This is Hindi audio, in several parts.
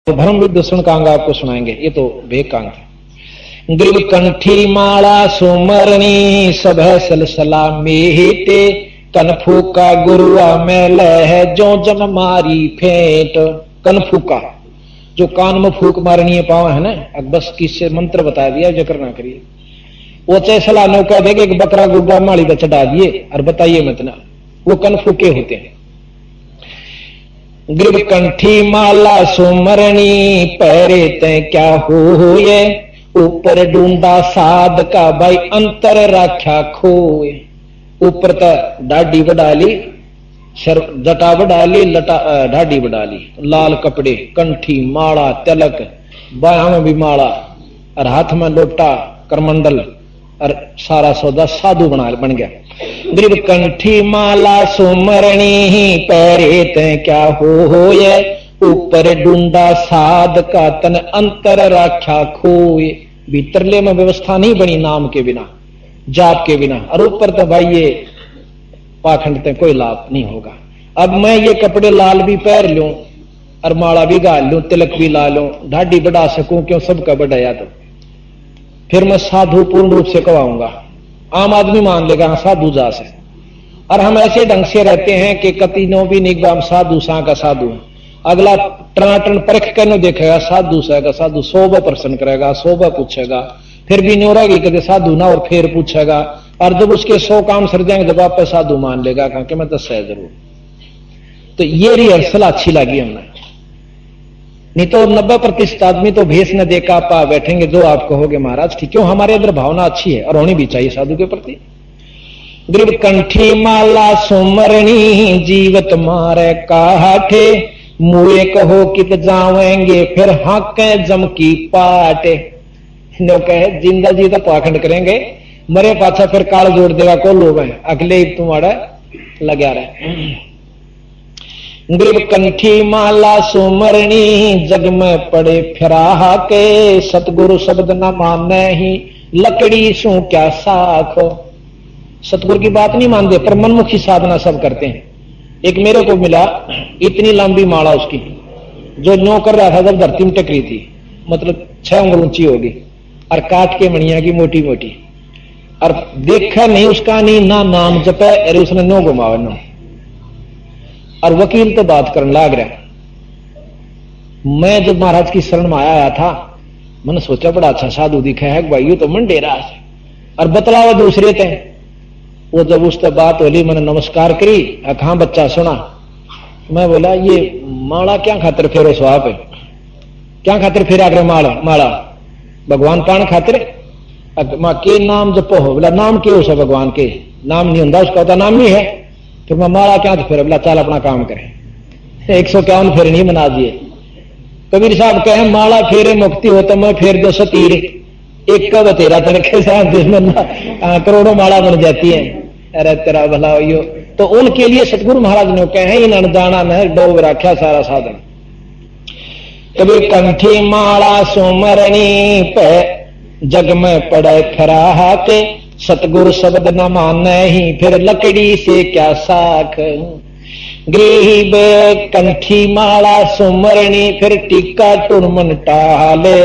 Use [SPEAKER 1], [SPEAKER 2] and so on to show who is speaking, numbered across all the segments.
[SPEAKER 1] तो धर्म विदूषण कांग आपको सुनाएंगे, ये तो भेद कांग है। ग्रीव कंठी माला सुमरणी सब सलसला मेहते कनफूका गुरुआ मेल है जो जन मारी फेंट। कनफूका जो कान में फूक मारनी पाव है ना, अब बस किससे मंत्र बता दिया, जिक्र ना करिए। वो चाहे सलाह नौका देगा एक बकरा गुब्बा माली पे चढ़ा दिए और बताइए मत ना, वो कनफूके होते हैं। ग्रीव कंठी माला सुमरणी पैरे ते क्या हुए ऊपर ढूंढा साध का भाई अंतर राख्या खोए। ऊपर तक डाढ़ी बढ़ा ली, जटा बढ़ा ली, ढाडी बढ़ा ली, लाल कपड़े, कंठी माला तिलक, बाया में भी माला और हाथ में लोटा करमंडल और सारा सौदा साधु बन गया। ग्रीव कंठी माला सुमरणी पैरे ते क्या होए ऊपर ढूंढा साध का तन अंतर राख्या खोए। भीतरले में व्यवस्था नहीं बनी नाम के बिना, जाप के बिना, और ऊपर तो भाई ये पाखंड ते कोई लाभ नहीं होगा। अब मैं ये कपड़े लाल भी पहन लूं और माला भी गाल लूं, तिलक भी ला लूं, ढाडी बढ़ा सकूं, क्यों सबका बढ़ाया तो फिर मैं साधु पूर्ण रूप से कहवाऊंगा। आम आदमी मान लेगा हाँ साधु जा से, और हम ऐसे ढंग से रहते हैं कि कतिनो भी निगम साधु सा का साधु है। अगला टनाटन परख कर देखेगा साधु सा का साधु, 100 प्रश्न करेगा, 100 पूछेगा, फिर भी नहीं रहेगी कभी साधु ना, और फिर पूछेगा, और जब उसके 100 काम सर जाएंगे जब आप साधु मान लेगा कहा कि मैं तो सह जरूर। तो ये रिहर्सल अच्छी लगी हमने, नहीं तो 90% आदमी तो भेष न देखा पा बैठेंगे जो आप कहोगे महाराज ठीक। क्यों? हमारे अंदर भावना अच्छी है और होनी भी चाहिए साधु के प्रति। ग्रीव कंठी माला सुमरणी जीवत मारे काठे मुए कहो कित जावेंगे फिर हाके जम की पाटे। नो कहे जिंदा जी तो पाखंड करेंगे, मरे पाछा फिर काल जोड़ देगा को लोग हैं अगले ही तुम्हारा लगा रहे। ग्रीव कंठी माला सुमरणी जग में पड़े फिरा के सतगुरु शब्द न माने ही लकड़ी सू क्या साख। सतगुरु की बात नहीं मानते पर मनमुखी साधना सब करते हैं। एक मेरे को मिला इतनी लंबी माला उसकी, जो न्यो कर रहा था जब धरती में टकरी थी, मतलब 6 उंगल ऊंची होगी, और काट के मणिया की मोटी मोटी, और देखा नहीं उसका नहीं ना नाम जपे, अरे उसने नो घुमावा नो, और वकील तो बात करने लाग रहा। मैं जब महाराज की शरण में आया था मैंने सोचा बड़ा अच्छा साधु दिखा है भाई, ये तो मंडेरा है, और बतलावा दूसरे थे। वो जब उससे बात होली मैंने नमस्कार करी, कहां बच्चा सुना, मैं बोला ये माला क्या खातिर फेरो स्वाप है, क्या खातिर फेरा करे माला भगवान पान खातिर मां के नाम जपो हो। बोला नाम के उस भगवान के नाम नहीं होता, उसका होता नाम ही है, फिर मैं माला क्या फेर। बोला चल अपना काम करें। 151 फेर नहीं बना दिए। कबीर साहब कहे माला फेरे मुक्ति हो तो मैं फेर दो सतीर, एक का बतेरा तड़के साहब जिसमें करोड़ों माला बन जाती है। अरे तेरा भला हो। तो उनके लिए सतगुरु महाराज ने कहे इन अनजाना न डोब रखा सारा साधन। कबीर कंठी माला सुमरणी पे जग में पड़े खरा के सतगुरु शब्द न माने ही फिर लकड़ी से क्या साख। ग्रीव कंठी माला सुमरणी फिर टीका टुरमन टाले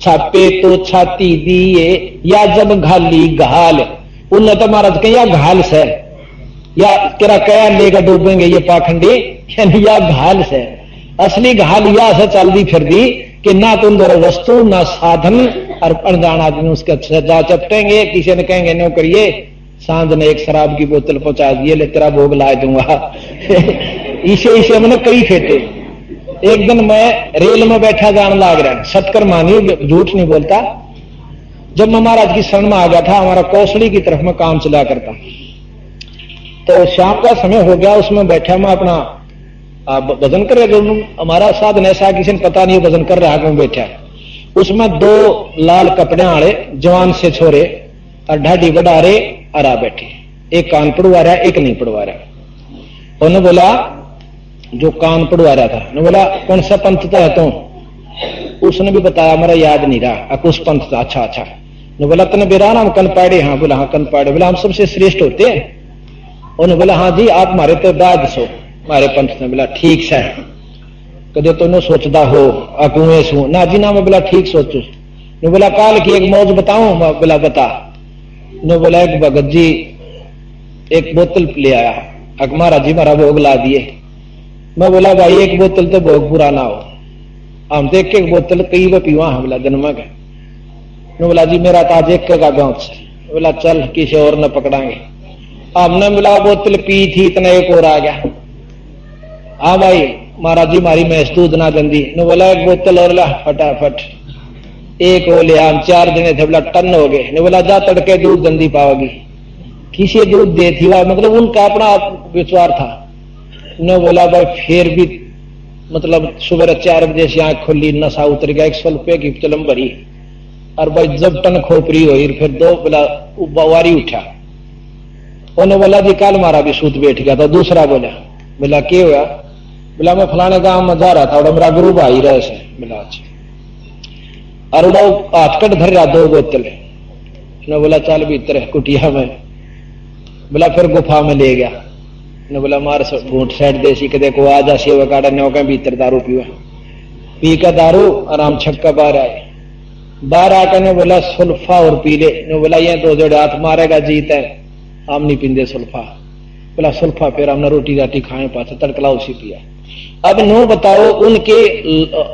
[SPEAKER 1] छापे तो छाती दिए या जब घाली घाल। उन्हें तो महाराज कहे या घाल से या तेरा कया लेकर डूबेंगे ये पाखंडी, यानी या घाल से। असली घाल या से चल दी फिर दी कि ना तुम दो वस्तु ना साधन, और अनजान आदमी उसके जा चपटेंगे। किसी ने कहेंगे नो करिए सांझ ने एक शराब की बोतल पहुंचा दिए, ले तेरा भोग ला दूंगा। इसे मैंने कई फेटे। एक दिन मैं रेल में बैठा जान लाग रहा, सतकर मानी झूठ नहीं बोलता। जब मैं महाराज की शरण में आ गया था, हमारा कौशली की तरफ में काम चला करता, तो शाम का समय हो गया, उसमें बैठा मैं अपना भजन कर रहे। हमारा साधन ऐसा किसी ने पता नहीं भजन कर रहा है, बैठा है। उसमें 2 लाल कपड़े आड़े जवान से छोरे और ढाडी बढ़ा रहे और आ बैठे, एक कान पड़वा रहा एक नहीं पड़वा रहा। उन्होंने बोला जो कान पड़वा रहा था, ने बोला कौन सा पंथ है तुम? उसने भी बताया मेरा याद नहीं रहा, कुछ पंथ था। अच्छा ने बोला तने बेरा नाम कनपाड़े? हाँ। बोला हाँ कनपाड़े। बोला हम सबसे श्रेष्ठ होते हैं? उन्होंने बोला हाँ जी आप हमारे तो बाद सो हमारे पंथ ने। बोला ठीक है। कदे तो न सोचता हो कुएं सू ना जी ना। मैं बोला ठीक सोचू। ने बोला काल की एक मौज बताऊं? मैं बोला बता। ने बोला एक भगत जी एक बोतल ले आया, अक महाराज जी मारा भोग ला दिए। मैं बोला भाई एक बोतल तो भोग पूरा ना हो, हम तो एक बोतल कई वो पीवा हम बोला जन्म का। ने बोला जी मेरा ताज एक का गांव से। बोला चल किसी और न पकड़ांगे। हमने बोला बोतल पी थी इतना एक और आ गया। हाँ भाई महाराज जी मारी मैस दूध ना दंदी। ने बोला एक बोतल और ला फटाफट। एक हो लिया, हम 4 जने थे। बोला टन हो गए। ने बोला जा तड़के दूध दंदी पाओगी। किसी दूध दे थी वह, मतलब उनका अपना विचार था। ने बोला भाई फिर भी मतलब सुबह 4 बजे से आंख खुली, नशा उतर गया, 100 रुपये की चलम भरी। और भाई जब टन खोपरी हुई फिर 2 बोला बवारी उठा। उन्हें बोला जी कल मारा भी सूत बैठ गया था। दूसरा बोला क्या हुआ? बोला मैं फलाने गांव में जा रहा था और मेरा गुरु भाई रहे से। बोला अच्छा। और वो हाथ कट धर रहा 2 बोतल। ने बोला चल भीतर कुटिया में। बोला फिर गुफा में ले गया। ने बोला मार घूट साइड देसी कदे को आ जा सेवा काटा ने होगा भीतर दारू पीवा। पी का दारू आराम छक्का बाहर आए। बाहर आकर ने बोला सुल्फा और पी ले। ने बोला ये 2 जोड़े हाथ मारेगा जीत है, हम नहीं पींदे सुल्फा। बोला सुल्फा फिर हमने रोटी राटी खाए पास तड़कला उसी पिया। अब नो बताओ उनके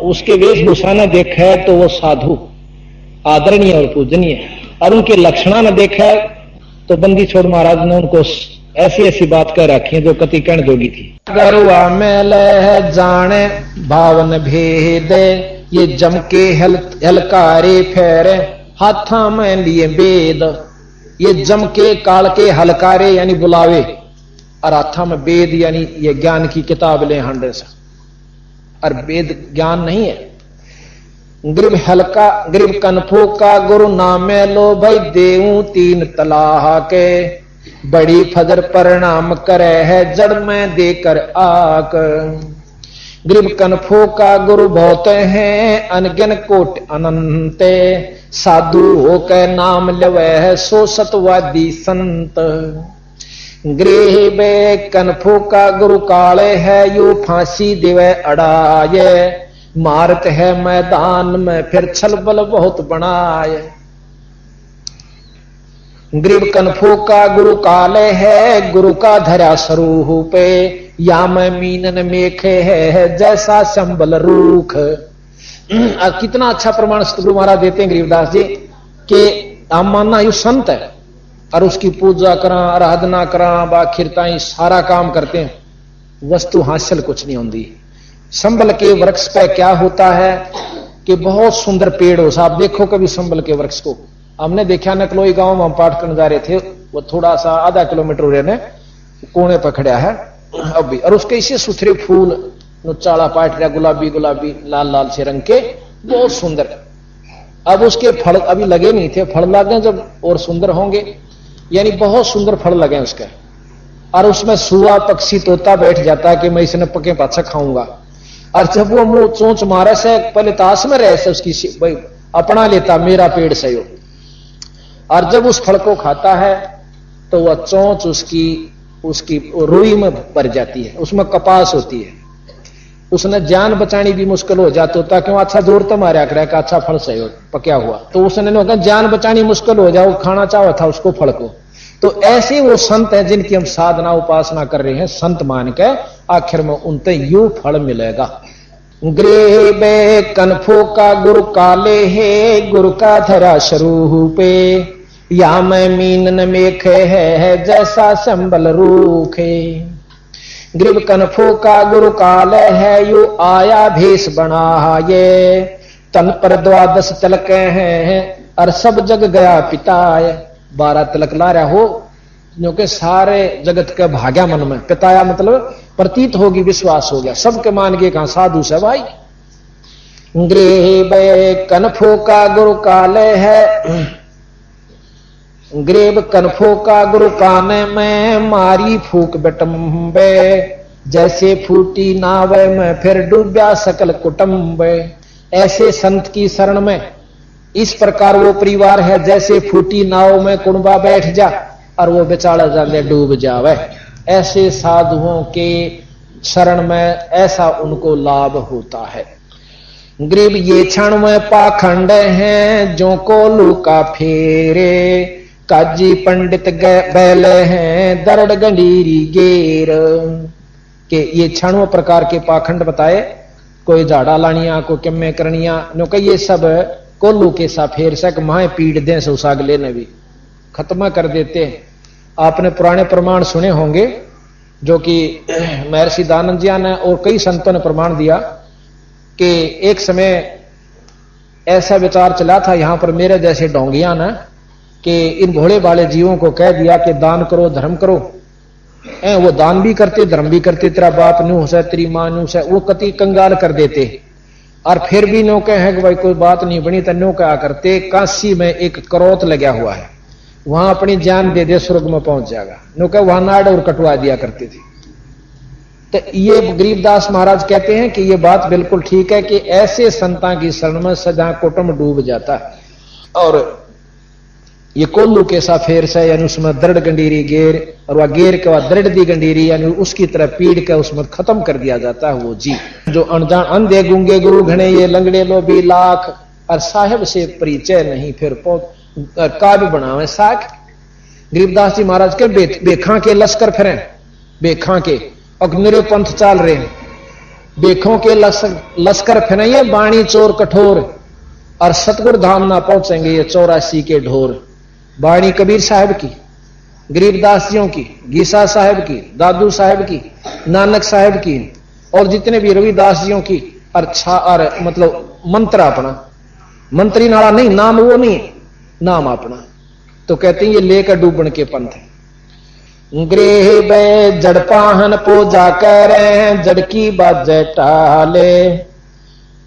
[SPEAKER 1] उसके वेशभूषा न देखा है तो वो साधु आदरणीय और पूजनीय, और उनके लक्षणा न देखा है तो बंदी छोड़ महाराज ने उनको ऐसी ऐसी बात कह रखी है जो कति कहने जोगी थी। गरुआ में लह जाने भावन भेद, ये जम के हलकारे फेरे हाथा में लिए वेद। ये जम के काल के हलकारे यानी बुलावे, और हाथा में वेद यानी ये ज्ञान की किताब ले हंडे से। और वेद ज्ञान नहीं है। ग्रीब हल्का ग्रीब कनफो का गुरु नामे लो भाई देऊ 3 तलाह के, बड़ी फजर परिणाम करे है जड़ में देकर आक। ग्रीब कनफो का गुरु बहुत हैं अनगिन कोट अनंते, साधु हो के नाम लवे है सो सतवादी संत। ग्रीब कनफो का गुरु काले है यू फांसी दिवे अड़ाए, मारत है मैदान में फिर छलबल बहुत बनाए। ग्रीब कनफो का गुरु काले है गुरु का धरा स्वरूप, या मैं मीनन मेखे है जैसा संबल रूख। कितना अच्छा प्रमाण गुरु महाराज देते हैं गरीबदास जी कि हम मानना यू संत है और उसकी पूजा करा आराधना करा बाखिरता सारा काम करते हैं, वस्तु हासिल कुछ नहीं होती। संबल के वृक्ष पे क्या होता है कि बहुत सुंदर पेड़ हो। साहब देखो कभी संबल के वृक्ष को। हमने देखा नकलोई गांव में हम पाठ करने जा रहे थे, वो थोड़ा सा आधा किलोमीटर रहने कोने पर खड़ा है अभी, और उसके इसे सुथरे फूल चाला पाट रहा गुलाबी गुलाबी लाल लाल से रंग के, बहुत सुंदर। अब उसके फल अभी लगे नहीं थे, फल लगे जब और सुंदर होंगे, यानी बहुत सुंदर फल लगे उसके। और उसमें सुआ पक्षी तोता बैठ जाता है कि मैं इसने पके पाछा खाऊंगा। और जब वो मुंह चोंच मारे से पहले ताश में रहे से उसकी भाई अपना लेता मेरा पेड़ से हो, और जब उस फल को खाता है तो वह चोंच उसकी रुई में भर जाती है, उसमें कपास होती है। उसने जान बचानी भी मुश्किल हो जाती होता, क्यों अच्छा जोर तो मारा करे का अच्छा फल सही हो पक्या हुआ, तो उसने कहा जान बचानी मुश्किल हो जाओ, खाना चाहा था उसको फल को। तो ऐसे वो संत हैं जिनकी हम साधना उपासना कर रहे हैं, संत मान के आखिर में उनते यू फल मिलेगा। ग्रेबे कनफो का गुरु काले है गुरु का धरा स्वरूपे, या मैं मीनन मेखे है जैसा संबल रूखे। ग्रीब कनफो का गुरु काल है यू आया भेष बना ये, तन पर 12 तिलक हैं और सब जग गया पिताय। 12 तिलक ला रहा हो क्योंकि सारे जगत के भाग्या मन में, पिताया मतलब प्रतीत होगी विश्वास हो गया, सबके मान के कहा साधु से भाई। ग्रीब कनफो का गुरु काल है ग्रेब कनफो का गुरु काने में मारी फूक बटम्बे, जैसे फूटी नावे में फिर डूब्या सकल कुटुंबे। ऐसे संत की शरण में इस प्रकार वो परिवार है जैसे फूटी नाव में कुणबा बैठ जा और वो बेचारा जाने डूब जावे। ऐसे साधुओं के शरण में ऐसा उनको लाभ होता है। गरीब ये क्षण में पाखंड हैं जो कोलू का फेरे, काजी पंडित बैले हैं दरड़ गंडीरी गेर। के ये क्षणों प्रकार के पाखंड बताए, कोई झाड़ा लानिया, कोई किम्मे करनिया, नो कही ये सब कोल्लू के सा फेर सक माए पीड़ दें सो सागले ने भी खत्म कर देते हैं। आपने पुराने प्रमाण सुने होंगे जो कि महर्षि दानंद जी ने और कई संतों ने प्रमाण दिया कि एक समय ऐसा विचार चला था यहां पर मेरे जैसे ढोंगिया ने कि इन भोले भाले जीवों को कह दिया कि दान करो धर्म करो। वो दान भी करते धर्म भी करते, तेरा बाप न्यू है तेरी मां न्यू है, वो कति कंगाल कर देते। और फिर भी नो कहे कि भाई कोई बात नहीं बनी तो नो क्या करते, काशी में एक करोत लगा हुआ है, वहां अपनी जान दे दे स्वर्ग में पहुंच जाएगा, नो कहे वहां नाड़ और कटवा दिया करते थे। तो ये गरीबदास महाराज कहते हैं कि ये बात बिल्कुल ठीक है कि ऐसे संता की शरण में सदा कुटुंब डूब जाता है। और ये कोल्लू के सा फेर से यानी उसमें दरड़ गंडीरी गेर, और वह गेर के बाद दरड़ दी गंडीरी यानी उसकी तरह पीड़ के उसमें खत्म कर दिया जाता है। वो जी जो अनजान अंधे गूंगे गुरु घने ये लंगड़े लोभी लाख, और साहेब से परिचय नहीं फिर काव्य बनावे साख। गरीबदास जी महाराज के बेखा के लश्कर फिरे, बेखा के और मेरे पंथ चाल रहे हैं, बेखों के लश्कर फिरे बाणी चोर कठोर, और सतगुरु धाम ना पहुंचेंगे ये 84 के ढोर। बाणी कबीर साहब की, गरीबदास जियों की, गीसा साहब की, दादू साहब की, नानक साहब की, और जितने भी रविदास जियों की, और मतलब मंत्र अपना, मंत्री नाला नहीं, नाम वो नहीं, नाम अपना। तो कहते हैं ये लेकर डूबन के पंथ है। गृह बे जड़पाहन पूजा करें जड़की बाजे टाले,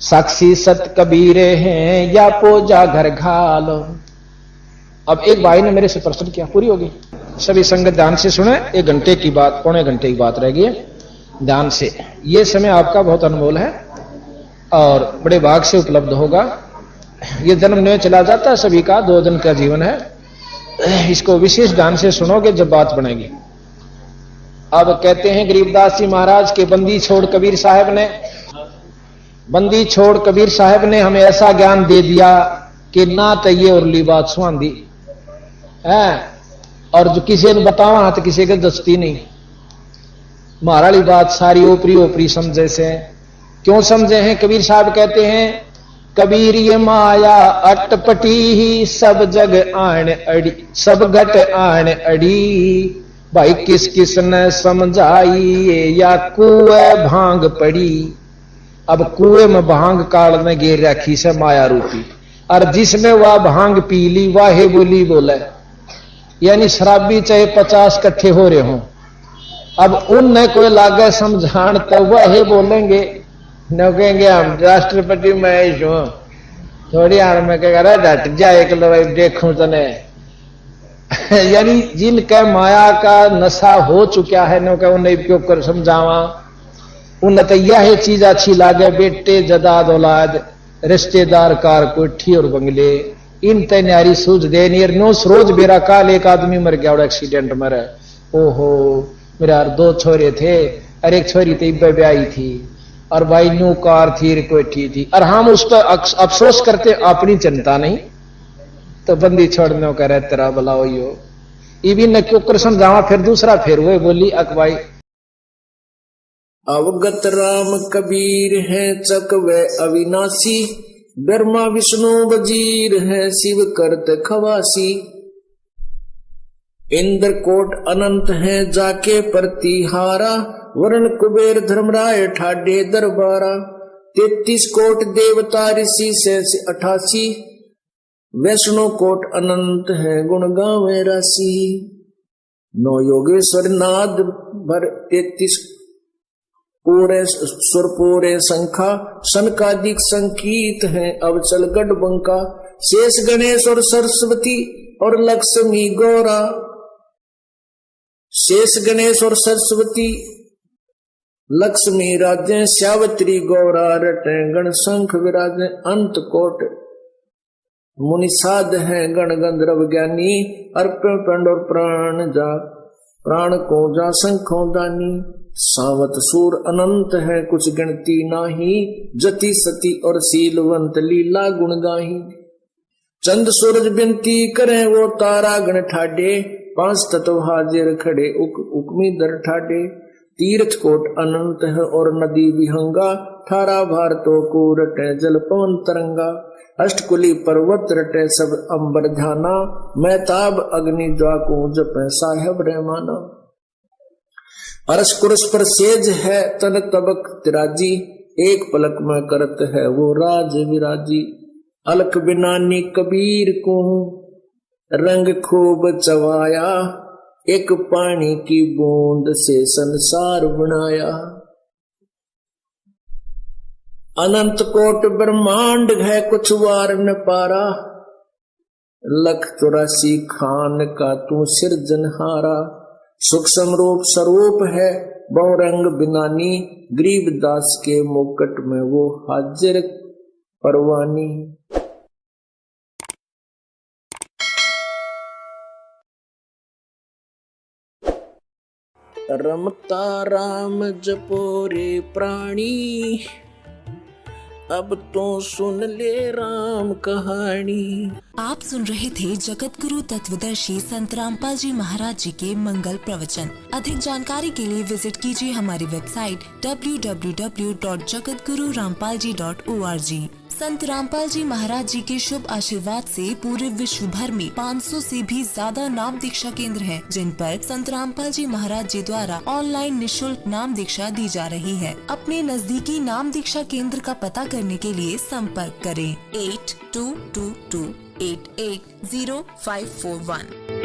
[SPEAKER 1] साक्षी सत कबीरे हैं या पूजा घर घालो। अब एक भाई ने मेरे से प्रश्न किया, पूरी होगी, सभी संगत ध्यान से सुने, 1 घंटे की बात, पौने घंटे की बात रह गई है, ध्यान से। ये समय आपका बहुत अनमोल है और बड़े भाग से उपलब्ध होगा। ये जन्म नहीं चला जाता सभी का, 2 दिन का जीवन है, इसको विशेष ध्यान से सुनोगे जब बात बनेगी। अब कहते हैं गरीबदास जी महाराज के बंदी छोड़ कबीर साहब ने, बंदी छोड़ कबीर साहब ने हमें ऐसा ज्ञान दे दिया कि ना तो ये उरली बात सुहांदी है, और जो किसी ने बतावा तो किसी के दस्ती नहीं, महाराली बात सारी ओपरी ओपरी समझे से। क्यों समझे हैं? कबीर साहब कहते हैं कबीर ये माया अटपटी ही सब जग आन अड़ी, सब घट आन अड़ी, भाई किस किस ने समझाई या कुएं भांग पड़ी। अब कुएं में भांग काढ़ने गिर रखी से माया रूपी, और जिसने वह भांग पी ली वाहे बोली बोले, यानी शराबी चाहे 50 इकट्ठे हो रहे हों, अब उनने कोई लागे समझान तो वह बोलेंगे, न कहेंगे हम राष्ट्रपति महेश हूं, थोड़ी हार में कह डट जाए देखूं तने। यानी जिनका माया का नशा हो चुका है न कह उन्हें क्यों कर समझावा, उन्हें तो यह चीज अच्छी लागे, बेटे जदाद औलाद रिश्तेदार कार कोठी और बंगले, इन तैयारी सूझ दे नियर नो रोज बेरा काल एक आदमी मर गया और एक्सीडेंट मरे, ओहो मेरा 2 छोरे थे और एक छोरी तो ब्याई थी, और भाई न्यू कार थी कोठी थी, और हम उस पर अफसोस करते अपनी चिंता नहीं। तो बंदी छोड़ने का रहे तेरा भला हो, ये भी न क्यों कर समझावा, फिर दूसरा फिर वो बोली अकबाई
[SPEAKER 2] अवगत राम कबीर है चक व अविनाशी, ब्रह्मा विष्णु वजीर है शिव करत खवासी, इंद्र कोट अनंत है जाके प्रतिहारा, वरण कुबेर धर्मराय ठाडे दरबारा, 33 कोट देवता ऋषि से 88, वैष्णो कोट अनंत है गुण गावे राशि, 9 योगेश्वर नाद भर 33 पूरे सुरपूरे संखा, सनकादिक संकीत है अब चल गढ़ बंका, शेष गणेश और सरस्वती और लक्ष्मी गौरा, शेष गणेश और सरस्वती लक्ष्मी राजे, श्यावत्री गौरा रटे गण शंख विराजे, अंत कोट मुनिषाद है गण गंधर्व ज्ञानी, अर्पण पंड और प्राण जा प्राण को जा शंखों दानी, सावत सूर अनंत है कुछ गिनती नाही, जति सती और सीलवंत लीला गुण गाही। चंद सूरज बिनती करें वो तारा गण ठाडे, पांच तत्व हाजिर खड़े उकमी दर ठाडे। तीर्थ कोट अनंत है और नदी विहंगा, ठारा भार तो को रटे जल पवन तरंगा। अष्टकुली पर्वत रटे सब अंबर ध्याना, मैताब अग्नि ज्वाको जपे साहेब रहमाना। अरस कुरस पर सेज है तन तबक तिराजी, एक पलक में करत है वो राज विराजी। अलख बिनानी कबीर को रंग खूब चवाया, एक पानी की बूंद से संसार बनाया। अनंत कोट ब्रह्मांड है कुछ वार न पारा, लख 84 खान का तू सिरजनहारा। सूक्ष्म रूप स्वरूप है बहुरंग बिनानी, गरीब दास के मुकुट में वो हाजिर परवानी। रमता राम जपोरे प्राणी, अब तो सुन ले राम कहानी।
[SPEAKER 3] आप सुन रहे थे जगत गुरु तत्वदर्शी संत रामपाल जी महाराज जी के मंगल प्रवचन। अधिक जानकारी के लिए विजिट कीजिए हमारी वेबसाइट www.jagatgururampalji.org। संत रामपाल जी महाराज जी के शुभ आशीर्वाद से पूरे विश्व भर में 500 से भी ज्यादा नाम दीक्षा केंद्र हैं, जिन पर संत रामपाल जी महाराज जी द्वारा ऑनलाइन निशुल्क नाम दीक्षा दी जा रही है। अपने नजदीकी नाम दीक्षा केंद्र का पता करने के लिए संपर्क करें 8222880541।